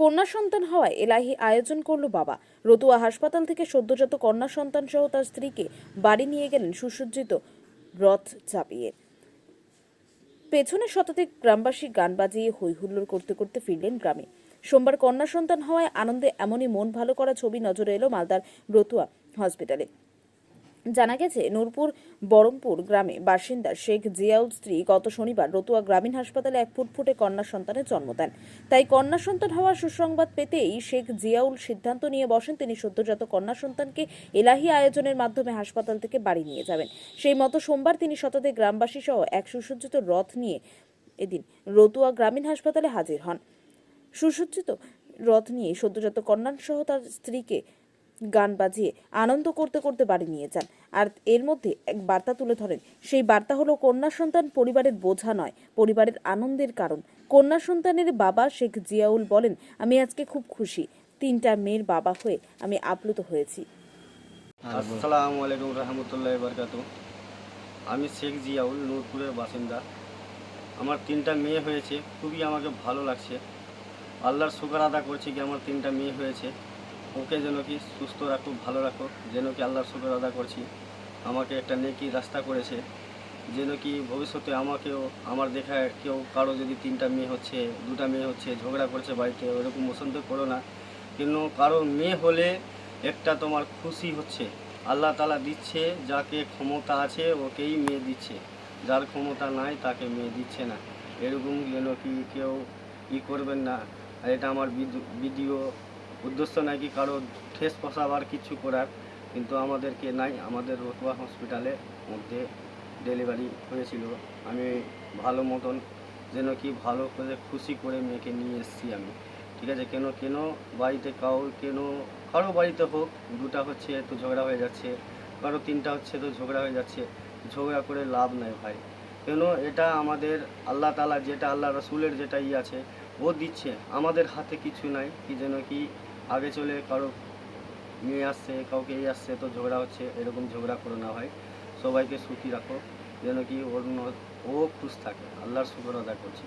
কন্যা সন্তান হওয়ায় এলাহি আয়োজন করল বাবা। রতুয়া হাসপাতাল থেকে সদ্যজাত কন্যা সন্তান সহ তার স্ত্রীকে বাড়ি নিয়ে গেলেন সুসজ্জিত রথ চাপিয়ে। পেছনে শতাধিক গ্রামবাসী গান বাজিয়ে হই হুল্লোড় করতে করতে ফিরলেন গ্রামে। সোমবার কন্যা সন্তান হওয়ায় আনন্দে এমনই মন ভালো করা ছবি নজরে এলো মালদার রতুয়া হসপিটালে। জানা গেছে, নূরপুর বরমপুর গ্রামে বাসিন্দা শেখ জিয়াউল স্ত্রী গত শনিবার রতুয়া গ্রামীণ হাসপাতালে এক ফুটফুটে কন্যা সন্তানের জন্ম দেন। তাই কন্যা সন্তান হওয়ার সুসংবাদ পেতেই শেখ জিয়াউল সিদ্ধান্ত নিয়ে বসেন তিনি সদ্যজাত কন্যা সন্তানকে এলাহি আয়োজনের মাধ্যমে হাসপাতাল থেকে বাড়ি নিয়ে যাবেন। সেই মতো সোমবার তিনি শতাধিক গ্রামবাসী সহ এক সুসজ্জিত রথ নিয়ে এদিন রতুয়া গ্রামীণ হাসপাতালে হাজির হন। সুসজ্জিত রথ নিয়ে সদ্যজাত কন্যা সহ তার স্ত্রীকে গান বাজিয়ে আনন্দ করতে করতে বাড়ি নিয়ে যান। আর এর মধ্যে এক বার্তা তুলে ধরেন। সেই বার্তা হলো, কন্যা সন্তান পরিবারের বোঝা নয়, পরিবারের আনন্দের কারণ। কন্যা সন্তানের বাবা শেখ জিয়াউল বলেন, আমি আজকে খুব খুশি, 3টা মেয়ের বাবা হয়ে আমি আপ্লুত হয়েছি। আসসালামু আলাইকুম রহমতুল্লাহি বারাকাতুহু। আমি শেখ জিয়াউল, নূরপুরের বাসিন্দা। আমার 3টা মেয়ে হয়েছে, খুবই আমাকে ভালো লাগছে। আল্লাহর শুকর আদা করছি কি আমার 3টা মেয়ে হয়েছে। ওকে যেন কি সুস্থ রাখো, ভালো রাখো, যেন কি আল্লাহর শুকর আদা করছি। আমাকে একটা নেকি রাস্তা করেছে, যেন কি ভবিষ্যতে আমাকেও আমার দেখায় কেউ কারো যদি 3টা মেয়ে হচ্ছে, 2টা মেয়ে হচ্ছে, ঝগড়া করছে বাড়িতে, ওইরকম অশান্ত করো না। কিন্তু কারো মেয়ে হলে একটা তোমার খুশি হচ্ছে, আল্লাহ তাআলা দিচ্ছে, যাকে ক্ষমতা আছে ওকেই মেয়ে দিচ্ছে, যার ক্ষমতা নাই তাকে মেয়ে দিচ্ছে না। এরকম যেন কি কেউ করবেন না। আর এটা আমার ভিডিও উদ্দেশ্য নাকি কারো ঠেস পোষাবার কিছু করার, কিন্তু আমাদেরকে নাই। আমাদের রতুয়া হসপিটালের মধ্যে ডেলিভারি হয়েছিল। আমি ভালো মতন যেন কি ভালো করে খুশি করে মেয়েকে নিয়ে এসেছি আমি, ঠিক আছে। কেন বাড়িতে কারো বাড়িতে হোক 2টা হচ্ছে তো ঝগড়া হয়ে যাচ্ছে, কারো 3টা হচ্ছে তো ঝগড়া হয়ে যাচ্ছে। ঝগড়া করে লাভ নাই ভাই। এটা আমাদের আল্লাহ তাআলা, যেটা আল্লাহ রসুলের যেটা আছে ও দিচ্ছে, আমাদের হাতে কিছু নাই। কি যেন কি আগে চলে কারো মেয়ে আসছে, কাউকে আসছে তো ঝগড়া হচ্ছে, এরকম ঝগড়া করো না ভাই। সবাইকে সুখী রাখো, যেন কি ও খুশ থাকে। আল্লাহর শুকর আদা করছি।